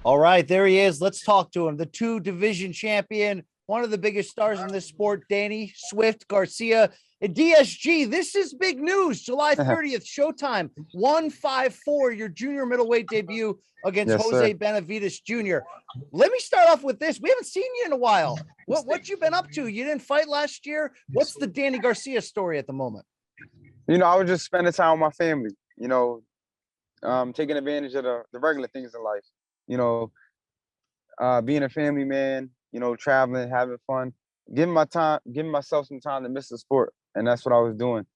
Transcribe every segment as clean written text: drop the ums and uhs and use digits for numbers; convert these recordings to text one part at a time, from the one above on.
All right, there he is. Let's talk to him. The two division champion, one of the biggest stars in this sport, Danny Swift Garcia. At DSG, this is big news. July 30th, Showtime, 154, your junior middleweight debut against Yes, sir. Jose Benavidez Jr. Let me start off with this. We haven't seen you in a while. What you been up to? You didn't fight last year. What's the Danny Garcia story at the moment? I was just spending time with my family, taking advantage of the regular things in life, you know, being a family man, traveling, having fun, giving myself some time to miss the sport. And that's what I was doing.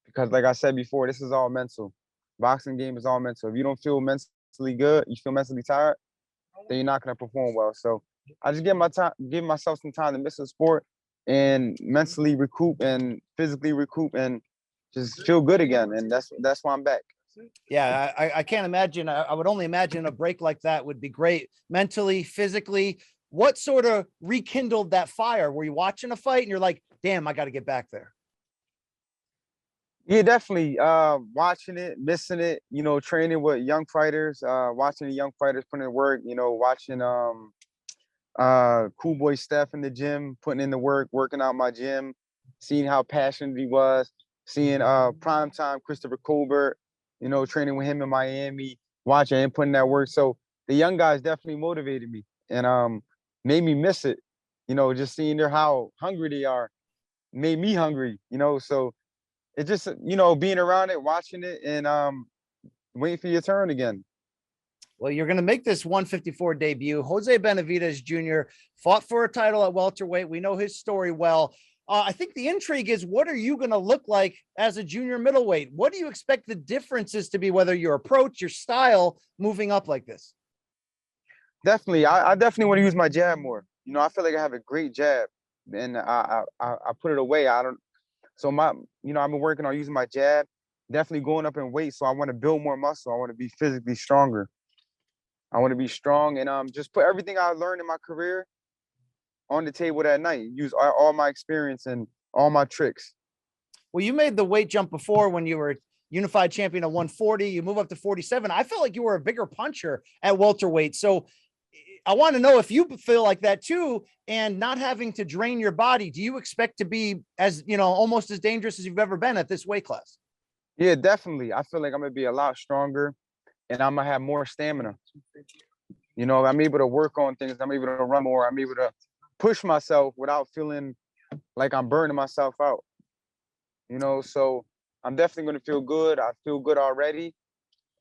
Because like I said before, this is all mental. Boxing game is all mental. If you don't feel mentally good, you feel mentally tired, then you're not gonna perform well. So I just give myself some time to miss the sport and mentally recoup and physically recoup and just feel good again. And that's why I'm back. Yeah, I can't imagine. I would only imagine a break like that would be great mentally, physically. What sort of rekindled that fire? Were you watching a fight and you're like, damn, I got to get back there? Yeah, definitely. Watching it, missing it, training with young fighters, watching the young fighters putting in work, watching Cool Boy Steph in the gym, putting in the work, working out my gym, seeing how passionate he was, seeing primetime Christopher Colbert, training with him in Miami, watching him putting that work. So the young guys definitely motivated me and made me miss it. Just seeing how hungry they are made me hungry, so it just, being around it, watching it, and waiting for your turn again. Well, you're going to make this 154 debut. Jose Benavidez Jr. fought for a title at welterweight. We know his story well. I think the intrigue is, what are you going to look like as a junior middleweight? What do you expect the differences to be, whether your approach, your style, moving up like this? Definitely. I definitely want to use my jab more. I feel like I have a great jab, and I put it away. I don't. So I've been working on using my jab, definitely going up in weight. So I want to build more muscle. I want to be physically stronger. I want to be strong and just put everything I learned in my career on the table that night. Use all my experience and all my tricks. Well, you made the weight jump before when you were unified champion at 140. You move up to 47. I felt like you were a bigger puncher at welterweight. So I want to know if you feel like that too, and not having to drain your body. Do you expect to be as, almost as dangerous as you've ever been at this weight class? Yeah, definitely. I feel like I'm gonna be a lot stronger and I'm gonna have more stamina. I'm able to work on things. I'm able to run more. I'm able to push myself without feeling like I'm burning myself out. So I'm definitely gonna feel good. I feel good already.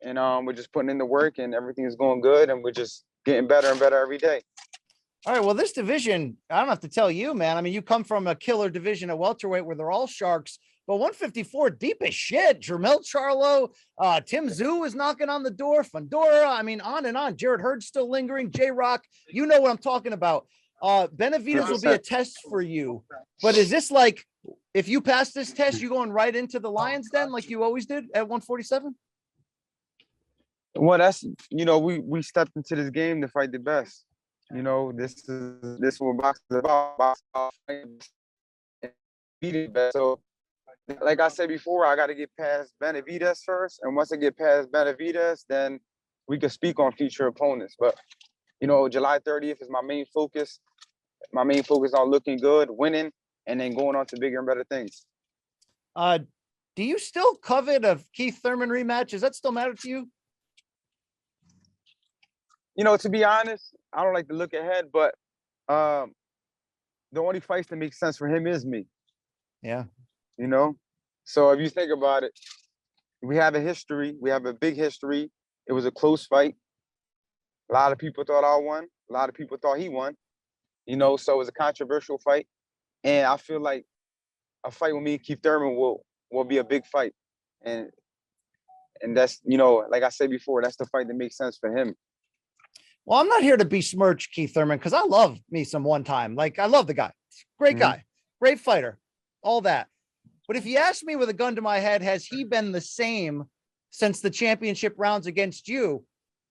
And we're just putting in the work and everything is going good and we're just getting better and better every day. All right. Well, this division, I don't have to tell you, man. I mean, you come from a killer division at welterweight where they're all sharks, but 154 deep as shit. Jermel Charlo, Tim Tszyu is knocking on the door. Fundora. I mean, on and on. Jared Hurd's still lingering. J-Rock. You know what I'm talking about. Benavidez will be a test for you. But is this like, if you pass this test, you going right into the Lions Den like you always did at 147? Well, that's we stepped into this game to fight the best. This is what boxing is about. Boxing beating best. So, like I said before, I got to get past Benavidez first, and once I get past Benavidez, then we can speak on future opponents. But July 30th is my main focus. My main focus on looking good, winning, and then going on to bigger and better things. Do you still covet a Keith Thurman rematch? Does that still matter to you? To be honest, I don't like to look ahead, but the only fights that make sense for him is me. Yeah. So if you think about it, we have a history. We have a big history. It was a close fight. A lot of people thought I won. A lot of people thought he won. So it was a controversial fight. And I feel like a fight with me and Keith Thurman will be a big fight. And that's, like I said before, that's the fight that makes sense for him. Well, I'm not here to besmirch Keith Thurman because I love me some one time. Like, I love the guy. Great guy, great fighter, all that. But if you ask me with a gun to my head, has he been the same since the championship rounds against you?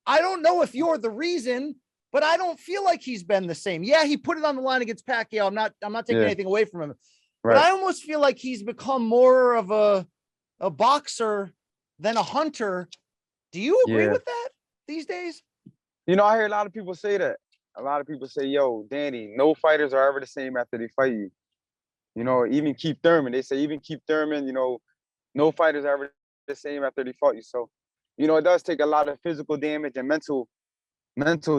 I don't know if you're the reason, but I don't feel like he's been the same. Yeah, he put it on the line against Pacquiao. I'm not taking anything away from him. Right. But I almost feel like he's become more of a boxer than a hunter. Do you agree with that these days? You know, I hear a lot of people say that. A lot of people say, yo, Danny, no fighters are ever the same after they fight you. You know, even Keith Thurman, they say even Keith Thurman, you know, no fighters are ever the same after they fought you. So, you know, it does take a lot of physical damage and mental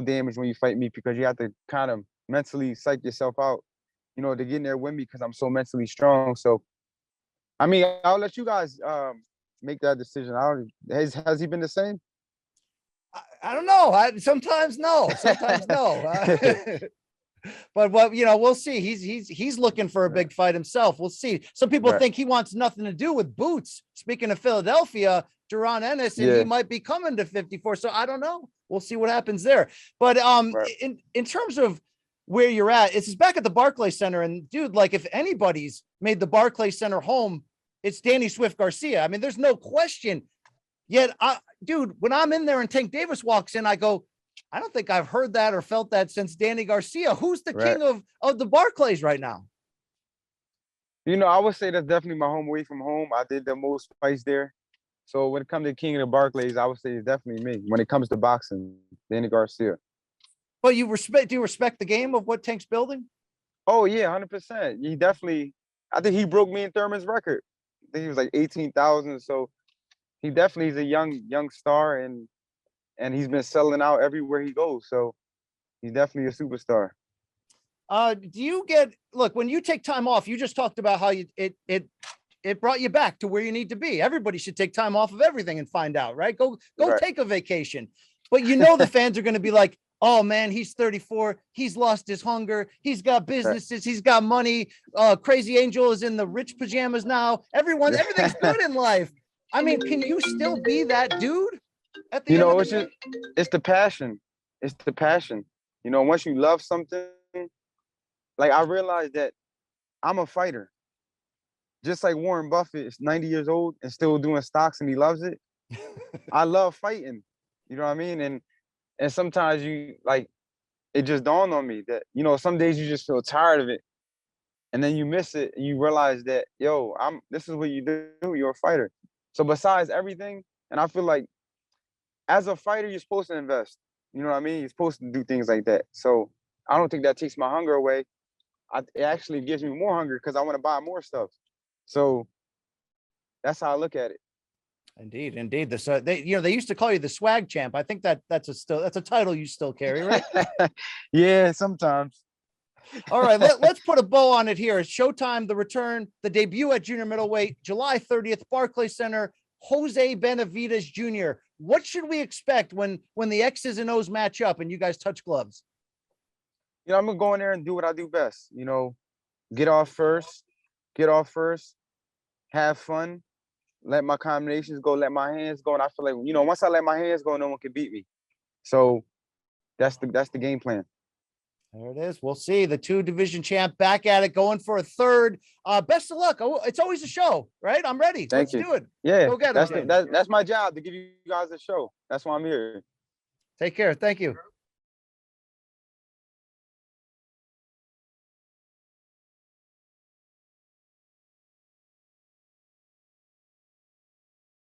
damage when you fight me, because you have to kind of mentally psych yourself out, you know, to get in there with me, because I'm so mentally strong. So, I mean, I'll let you guys make that decision. Has he been the same? I don't know. Sometimes no, sometimes no. But what, you know, we'll see. He's looking for a big fight himself. We'll see. Some people Right. think he wants nothing to do with Boots. Speaking of Philadelphia, Duran Ennis, and he might be coming to 54. So I don't know. We'll see what happens there. But Right. in terms of where you're at, it's back at the Barclays Center. And dude, like if anybody's made the Barclays Center home, it's Danny Swift Garcia. I mean, there's no question. Yet, dude, when I'm in there and Tank Davis walks in, I go, I don't think I've heard that or felt that since Danny Garcia. Who's the Right. king of the Barclays right now? You know, I would say that's definitely my home away from home. I did the most fights there. So when it comes to King of the Barclays, I would say it's definitely me. When it comes to boxing, Danny Garcia. But do you respect the game of what Tank's building? Oh yeah, 100%. He definitely. I think he broke me and Thurman's record. I think he was like 18,000. So he definitely is a young star, and he's been selling out everywhere he goes. So he's definitely a superstar. Do you look, when you take time off, you just talked about how it brought you back to where you need to be. Everybody should take time off of everything and find out, right? Go Right. take a vacation. But you know the fans are going to be like, oh man, he's 34. He's lost his hunger. He's got businesses. He's got money. Crazy Angel is in the rich pajamas now. Everything's good in life. I mean, can you still be that dude at the end of the day? It's the passion. It's the passion. You know, once you love something, like I realized that I'm a fighter. Just like Warren Buffett is 90 years old and still doing stocks and he loves it. I love fighting. You know what I mean? And sometimes you like, it just dawned on me that, you know, some days you just feel tired of it. And then you miss it and you realize that, yo, this is what you do. You're a fighter. So besides everything, and I feel like as a fighter, you're supposed to invest. You know what I mean? You're supposed to do things like that. So I don't think that takes my hunger away. It actually gives me more hunger because I want to buy more stuff. So that's how I look at it. Indeed. They used to call you the swag champ. I think that's a title you still carry, right? Yeah, sometimes. All right, let's put a bow on it here. It's Showtime, the return, the debut at junior middleweight, July 30th, Barclays Center, Jose Benavidez Jr. What should we expect when the X's and O's match up and you guys touch gloves? You know, I'm gonna go in there and do what I do best. You know, get off first, have fun, let my combinations go, let my hands go. And I feel like, you know, once I let my hands go, no one can beat me. So that's the game plan. There it is. We'll see the 2-division champ back at it, going for a third. Best of luck. It's always a show, right? I'm ready. Let's do it. Yeah, go get it. That's my job, to give you guys a show. That's why I'm here. Take care. Thank you.